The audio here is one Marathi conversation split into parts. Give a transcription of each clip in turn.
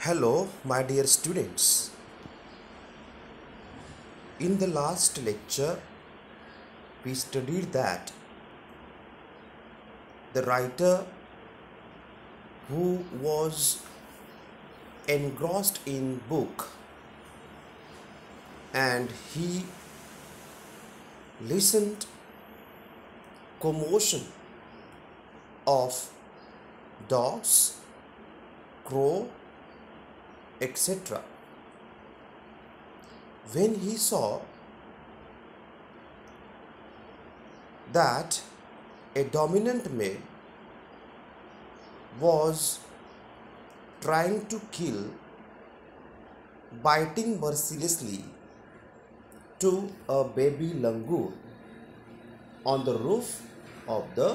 Hello, my dear students. In the last lecture, we studied that the writer who was engrossed in book and he listened commotion of dogs, crow, etc. When he saw that a dominant male was trying to kill, biting mercilessly to a baby langur on the roof of the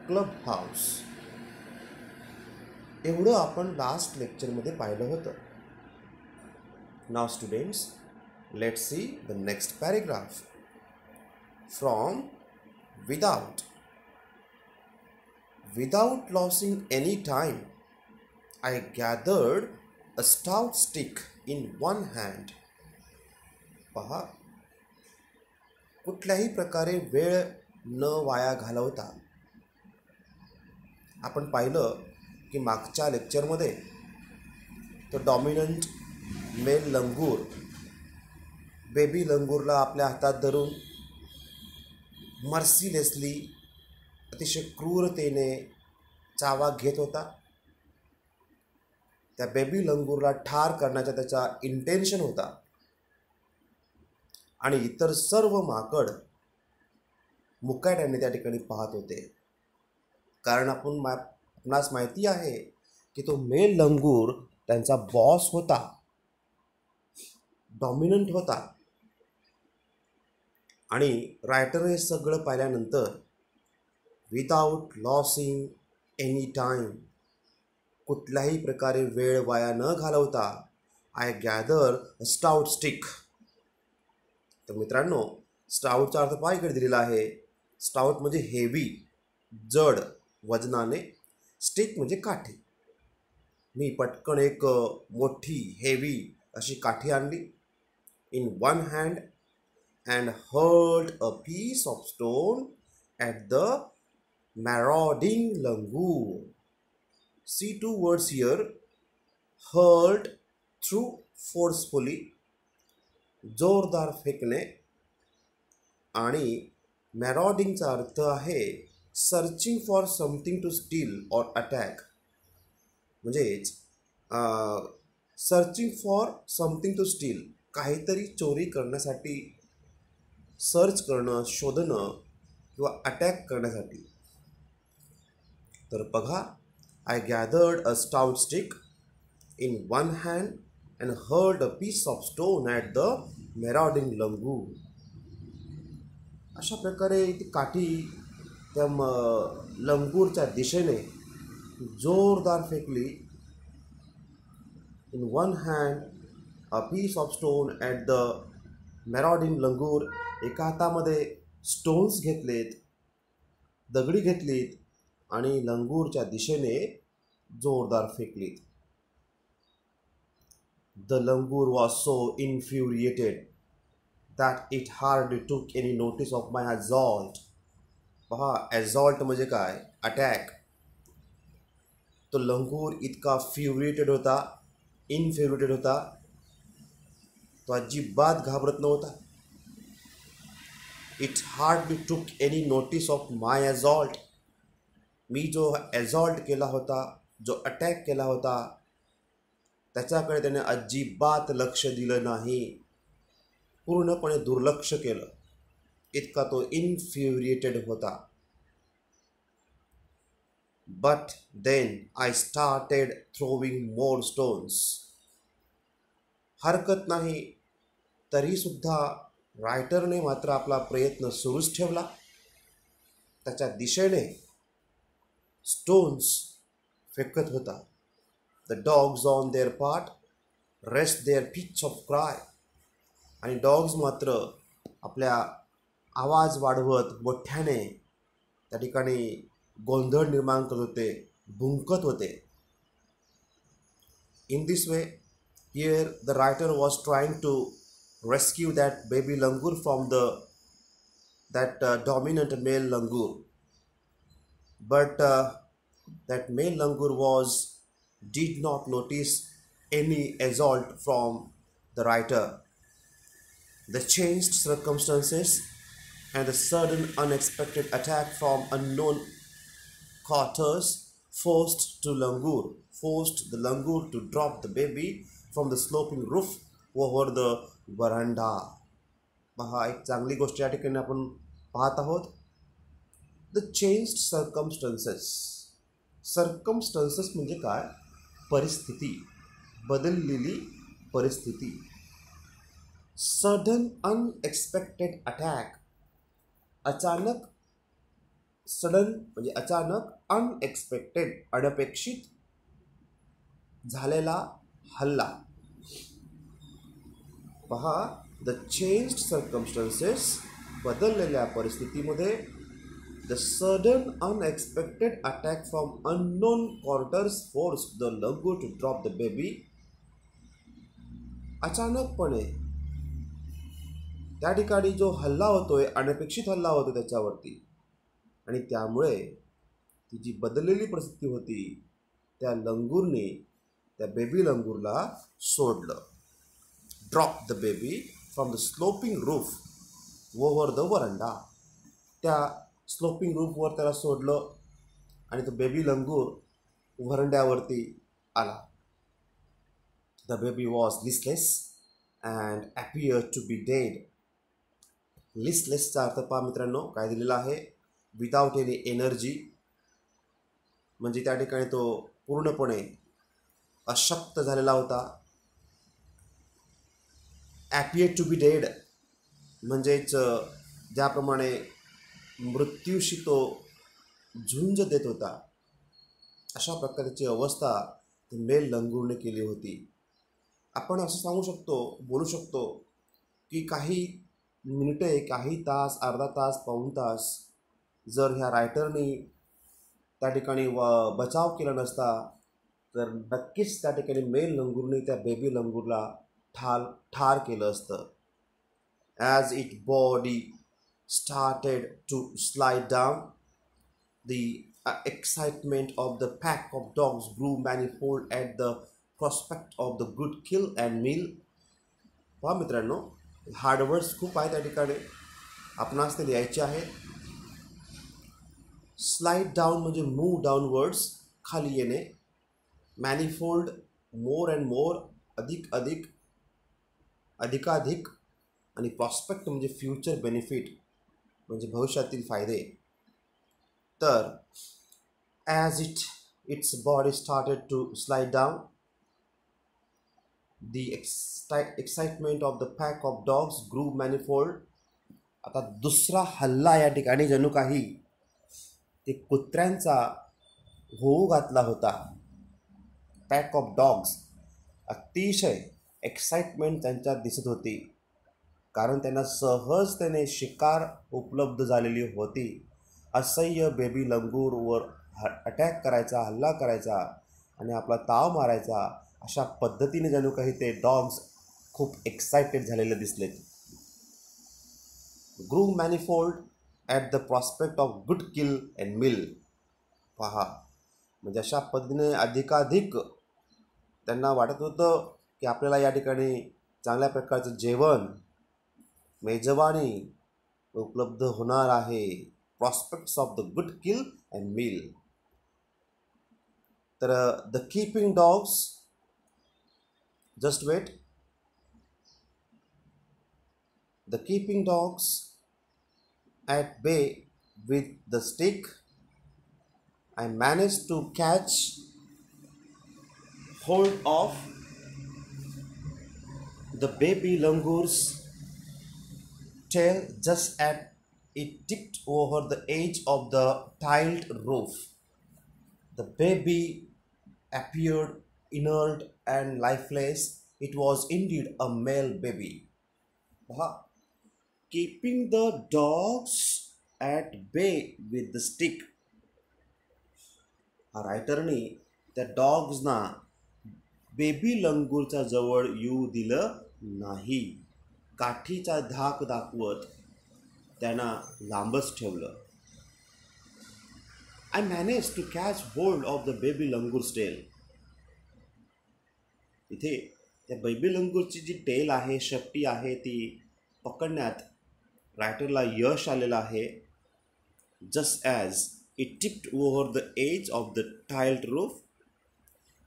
clubhouse. एवढं आपण लास्ट लेक्चरमध्ये पाहिलं होतं. Now students, let's see the next paragraph. From without losing any time, I gathered a stout stick in one hand. पहा, कुठल्याही प्रकारे वेळ न वाया घालवता आपण पाहिलं की मागच्या लेक्चरमध्ये तो डॉमिनंट मेल लंगूर बेबी लंगूरला आपल्या हातात धरून मर्सिलेसली अतिशय क्रूरतेने चावा घेत होता. त्या बेबी लंगूरला ठार करण्याचा त्याचा इंटेन्शन होता आणि इतर सर्व माकड मुकाट्याने त्या ठिकाणी पाहत होते. कारण आपणास माहिती आहे की तो मेल लंगूर त्यांचा बॉस होता, डॉमिनंट होता. आणि रायटर हे सगळं पाहिल्यानंतर विदाउट लॉसिंग एनी टाईम, कुठल्याही प्रकारे वेळ वाया न घालवता, I gather a stout stick. तर मित्रांनो, स्टाउटचा अर्थ पहा इकडे दिलेला आहे. स्टाउट म्हणजे हेवी, जड वजनाने. स्टिक म्हणजे काठी. मी पटकन एक मोठी हेवी अशी काठी आणली in one hand and hurled a piece of stone at the marauding langur. See two words here, hurled through forcefully, जोरदार फेकणे, आणि मॅरॉडिंगचा अर्थ आहे searching for something to steal or attack. म्हणजेच searching for something to steal, काहीतरी चोरी करण्यासाठी सर्च करणं, शोधणं किंवा अटॅक करण्यासाठी. तर बघा, I gathered a stout stick in one hand and hurled a piece of stone at the marauding langur. अशा प्रकारे ती काठी त्या लंगूरच्या दिशेने जोरदार फेकली. In one hand a piece of stone at the marauding langur. एका हातामध्ये स्टोन्स घेतलेत, दगडी घेतलीत आणि लंगूरच्या दिशेने जोरदार फेकलीत. The langur was so infuriated that it hardly took any notice of my assault. पहा, assault म्हणजे काय? अटॅक. तो लंगूर इतका फ्युरिएटेड होता, इनफ्युरिएटेड होता, तो अजिबात घाबरत नव्हता. It hardly took any notice of my assault. मी जो असॉल्ट केला होता, जो अटॅक केला होता, त्याच्याकडे त्याने अजिबात लक्ष दिलं नाही, पूर्णपणे दुर्लक्ष केलं. इतका तो इन्फ्युरिएटेड होता. But then I started throwing more stones. हरकत नाही, तरीसुद्धा रायटरने मात्र आपला प्रयत्न सुरूच ठेवला. त्याच्या दिशेने स्टोन्स फेकत होता. The dogs on their part rest their pitch of cry. आणि डॉग्स मात्र आपल्या आवाज वाढवत मोठ्याने त्या ठिकाणी गोंधळ निर्माण करत होते, भुंकत होते. In this way, here the writer was trying to rescue that baby langur from that dominant male langur, but that male langur was did not notice any assault from the writer. The changed circumstances and the sudden unexpected attack from unknown quarters forced the langur to drop the baby from the sloping roof over the veranda. पहा, एक चांगली गोष्ट या ठिकाणी आपण पाहत आहोत. द चेंज्ड सर्कमस्टन्सेस म्हणजे काय? परिस्थिती, बदललेली परिस्थिती. सडन अनएक्सपेक्टेड अटॅक, अचानक, सडन म्हणजे अचानक, अनएक्सपेक्टेड अनपेक्षित झालेला हल्ला. पहा, द चेंज्ड सर्कमस्टन्सेस, बदललेल्या परिस्थितीमध्ये, the sudden unexpected attack from unknown quarters forced the langur to drop the baby. अचानकपणे त्या ठिकाणी जो हल्ला होतोय, अनपेक्षित हल्ला होतो त्याच्यावरती, आणि त्यामुळे ती जी बदललेली परिस्थिती होती त्या लंगूरने त्या बेबी लंगूरला सोडलं. Drop the baby from the sloping roof over the veranda. त्या स्लोपिंग रूफवर त्याला सोडलं आणि तो बेबी लंगूर वरंड्यावरती आला. The baby was listless and appear to be dead. लिस्टलेसचा अर्थ पहा मित्रांनो काय दिलेला आहे? विदाउट एनी एनर्जी, म्हणजे त्या ठिकाणी तो पूर्णपणे अशक्त झालेला होता. ॲपियर टू बी डेड म्हणजेच ज्याप्रमाणे मृत्यूशी तो झुंज देत होता, अशा प्रकारची अवस्था मेल लंगूरने केली होती. आपण असं सांगू शकतो, बोलू शकतो की काही मिनिटे, काही तास, अर्धा तास, पाऊण तास जर ह्या रायटरनी त्या ठिकाणी बचाव केला नसता तर नक्कीच त्या ठिकाणी मेल लंगूरने त्या बेबी लंगूरला ठार केलं असतं. As it body started to slide down, the excitement of the pack of dogs grew manifold at the prospect of the good kill and meal. पहा मित्रांनो, हार्डवर्ड्स खूप आहेत त्या ठिकाणी, आपणास ते लिहायचे आहेत. स्लाइड डाऊन म्हणजे मूव डाऊनवर्ड्स, खाली येणे. मॅनिफोल्ड, मोर अँड मोर, अधिक अधिक, अधिकाधिक. आणि प्रॉस्पेक्ट म्हणजे फ्युचर बेनिफिट, म्हणजे भविष्यातील फायदे. तर as its body started to slide down, the excitement of the pack of dogs grew manifold. आता दुसरा हल्ला या ठिकाणी जणू काही ते कुत्र्यांचा होऊ घातला होता. पॅक ऑफ डॉग्स, अतिशय एक्साइटमेंट त्यांच्यात दिसत होती, कारण त्यांना सहजतेने शिकार उपलब्ध झालेली होती. असह्य बेबी लंगूरवर अटॅक करायचा, हल्ला करायचा आणि आपला ताव मारायचा, अशा पद्धतीने जणू काही ते डॉग्स खूप एक्सायटेड झालेले दिसलेत. Grew manifold at the prospect of good kill and meal. पहा, म्हणजे अशा पद्धतीने अधिकाधिक त्यांना वाटत होतं की आपल्याला या ठिकाणी चांगल्या प्रकारचं जेवण, मेजवानी उपलब्ध होणार आहे. Prospects of the good kill and meal. तर the keeping dogs, just wait, the keeping dogs at bay with the stick. I managed to catch hold of the baby langour's tail just as it tipped over the edge of the tiled roof. The baby appeared inert and lifeless. It was indeed a male baby. Keeping the dogs at bay with the stick. रायटरनी त्या डॉग्सना बेबी लंगूरच्या जवळ येऊ दिलं नाही. काठीचा धाक दाखवत त्यांना लांबच ठेवलं. I manage to catch hold of the baby langur's tail. इथे त्या बेबी लंगूरची जी टेल आहे, शेपटी आहे, ती पकडण्यात रायटरला यश आलेलं आहे. Just as it tipped over the edge of the tiled roof,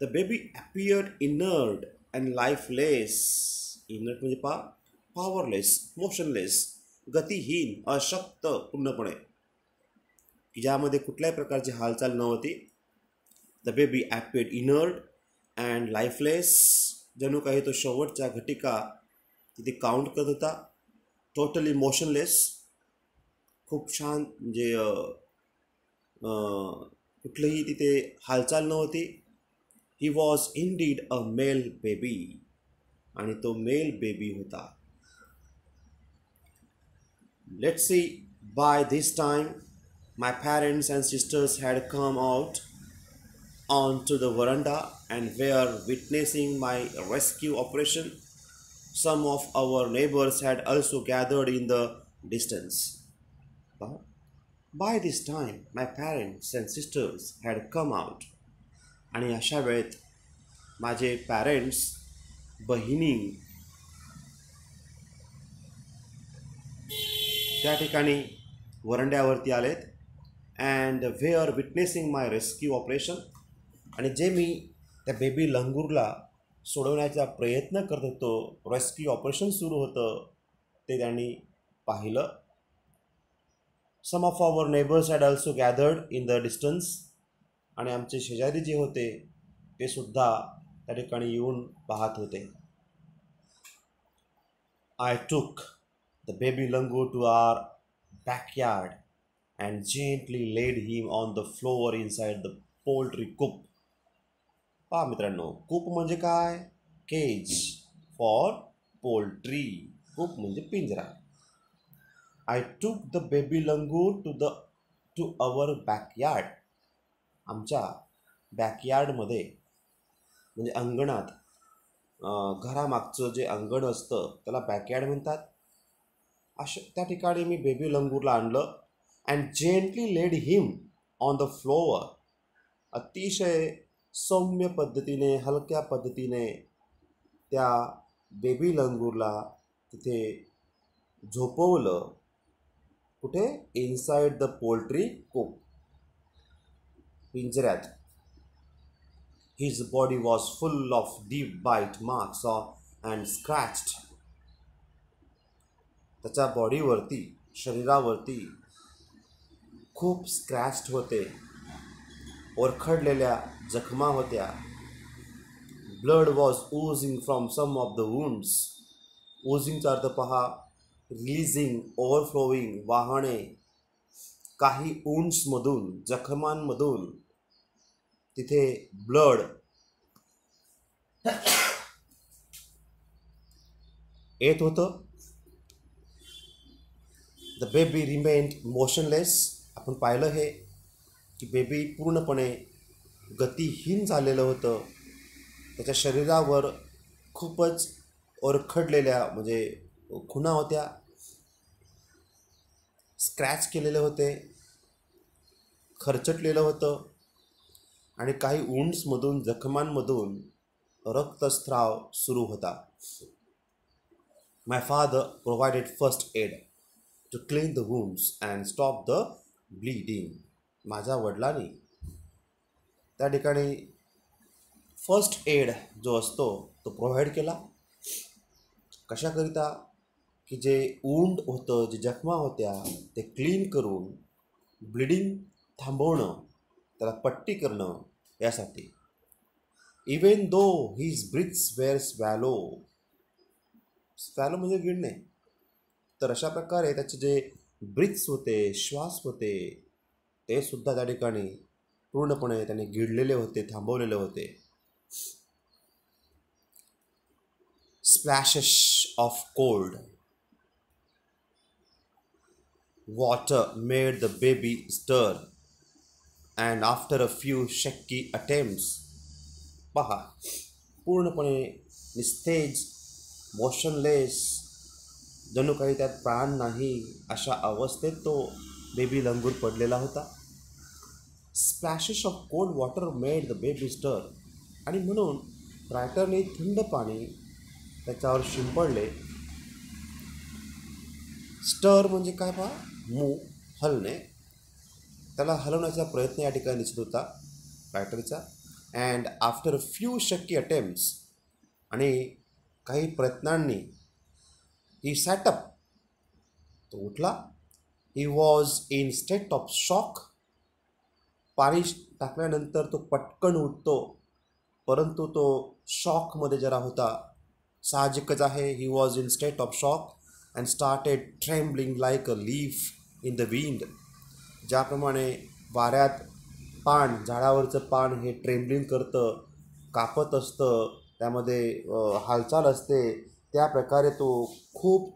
the baby appeared inert and lifeless. Inert म्हणजे पॉवरलेस, मोशनलेस, गतिहीन, अशक्त पूर्णपणे, की ज्यामध्ये कुठल्याही प्रकारची हालचाल नव्हती. The baby appeared inert and lifeless. जणू काही तो शेवटच्या घटिका तिथे काउंट करत होता. टोटली मोशनलेस, खूप छान, म्हणजे कुठलीही तिथे हालचाल नव्हती. He was indeed a male baby. आणि तो मेल बेबी होता. Let's see. By this time my parents and sisters had come out onto the veranda and were witnessing my rescue operation. Some of our neighbors had also gathered in the distance. But by this time, my parents and sisters had come out. आणि अशा वेळेत माझे पॅरेंट्स, बहिणी त्या ठिकाणी वरंड्यावरती आलेत. And were witnessing my rescue operation. आणि जे मी त्या बेबी लंगूरला सोडवण्याचा प्रयत्न करत होतो, रेस्क्यू ऑपरेशन सुरू होतं, ते त्यांनी पाहिलं. Some of our neighbours had also gathered in the distance. आणि आमचे शेजारी जे होते ते सुद्धा त्या ठिकाणी येऊन पाहत होते. I took the baby langur to our backyard and gently laid him on the floor inside the poultry coop. पहा मित्रांनो, कूप म्हणजे काय? Kaij for poultry. कूप म्हणजे पिंजरा. I took the baby langur to our backyard. आमच्या बॅकयार्डमध्ये, म्हणजे अंगणात, घरामागचं जे अंगण असतं त्याला बॅकयार्ड म्हणतात. त्या ठिकाणी मी बेबी लंगूरला आणलं. And gently laid him on the floor. अतिशय सौम्य पद्धतीने, हलक्या पद्धतीने त्या बेबी लंगूरला तिथे झोपवलं. कुठे? इनसाइड द पोल्ट्री कूप, पिंजऱ्यात. His body was full of deep bite marks and scratched. त्याच्या बॉडीवरती, शरीरावरती खूप स्क्रॅच्ड होते, ओरखडलेल्या जखमा होत्या. Blood was oozing from some of the wounds. ओझिंगचा अर्थ पहा, रिलीजिंग, ओव्हरफ्लोईंग, वाहणे. काही वुंड्समधून, जखमांमधून तिथे ब्लड येत होतं. The baby remained motionless. आपण पाहिलं हे की बेबी पूर्णपणे गतिहीन झालेलं होतं. त्याच्या शरीरावर खूपच ओरखडलेल्या, म्हणजे खुणा होत्या, स्क्रॅच केलेले होते, खरचटलेलं होतं. आणि काही वुंड्समधून, जखमांमधून रक्तस्राव सुरू होता. My father provided first aid to clean the wounds and stop the bleeding. माझ्या वडिलांनी त्या ठिकाणी फर्स्ट एड जो असतो तो प्रोव्हाइड केला. कशाकरिता? की जे वुंड होतं, जे जखमा होत्या, ते क्लीन करून ब्लिडिंग थांबवणं, त्याला पट्टी करणं, यासाठी. Even though his breaths were swallow. Swallow म्हणजे गिळणे. तर अशा प्रकारे त्याचे जे ब्रीथ्स होते, श्वास होते, ते सुद्धा त्या ठिकाणी पूर्णपणे त्याने गिळलेले होते, थांबवलेले होते. Splashes of cold water made the baby stir, and after a few shaky attempts, पहा, पूर्णपणे निस्तेज, मोशनलेस, जणू काही त्यात प्राण नाही अशा अवस्थेत तो बेबी लंगूर पडलेला होता. Splashes of cold water made the baby स्टर. आणि म्हणून रायटरने थंड पाणी त्याच्यावर शिंपडले. स्टर म्हणजे काय पहा, मूव, हलणे. त्याला हलवण्याचा प्रयत्न या ठिकाणी दिसत होता रायटरचा. And after few shaky attempts, आणि काही प्रयत्नांनी, ही सॅटअप, तो उठला. He was in state of shock. पाणी टाकल्यानंतर तो पटकन उठतो, परंतु तो शॉकमध्ये जरा होता. साहजिकच आहे. ही was in state of shock and started trembling like a leaf in the wind. ज्याप्रमाणे वाऱ्यात पान, झाडावरचं पान हे ट्रेम्बलिंग करतं, कापत असतं, त्यामध्ये हालचाल असते, त्या प्रकारे तो खूप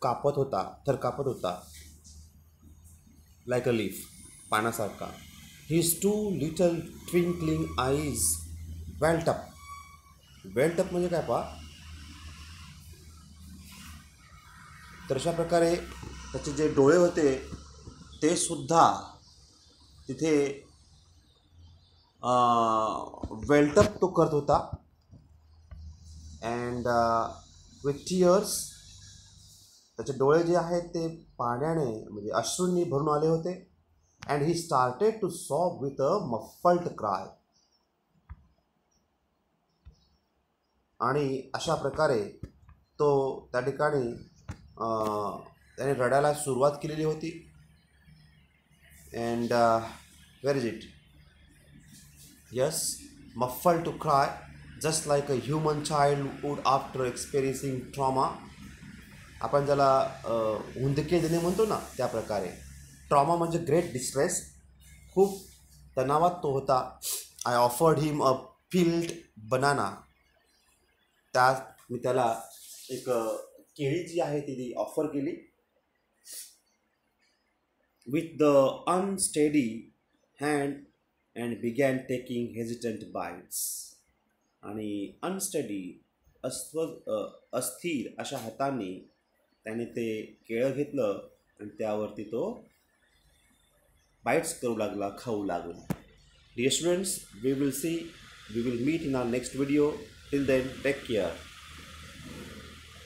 कापत होता, थर कापत होता, लाईक अ लीफ, पानासारखा. His 2 little twinkling eyes welled up. Welled up म्हणजे काय पहा, तर अशा प्रकारे त्याचे जे डोळे होते ते सुद्धा तिथे वेल्टअप तो करत होता. अँड विथ टीयर्स, त्याचे डोळे जे आहेत ते पाण्याने म्हणजे अश्रूंनी भरून आले होते. And he started to sob with a muffled cry. आणि अशा प्रकारे तो त्या ठिकाणी त्याने रडायला सुरुवात केलेली होती. And where is it, yes, muffled to cry just like a human child would after experiencing trauma. आपण ज्याला हुंदके देणे म्हणतो ना, त्या प्रकारे. ट्रॉमा म्हणजे ग्रेट डिस्ट्रेस. खूप तणावात तो होता. I offered him a peeled banana. मी त्याला एक केळी जी आहे ती ऑफर केली. With the unsteady hand and began taking hesitant bites. आणि अनस्टडी, अस्थिर अशा हातांनी त्याने ते केळं घेतलं आणि त्यावरती तो बाईट्स करू लागला, खाऊ लागला. Dear students, we will meet in our next video. Till then, take care.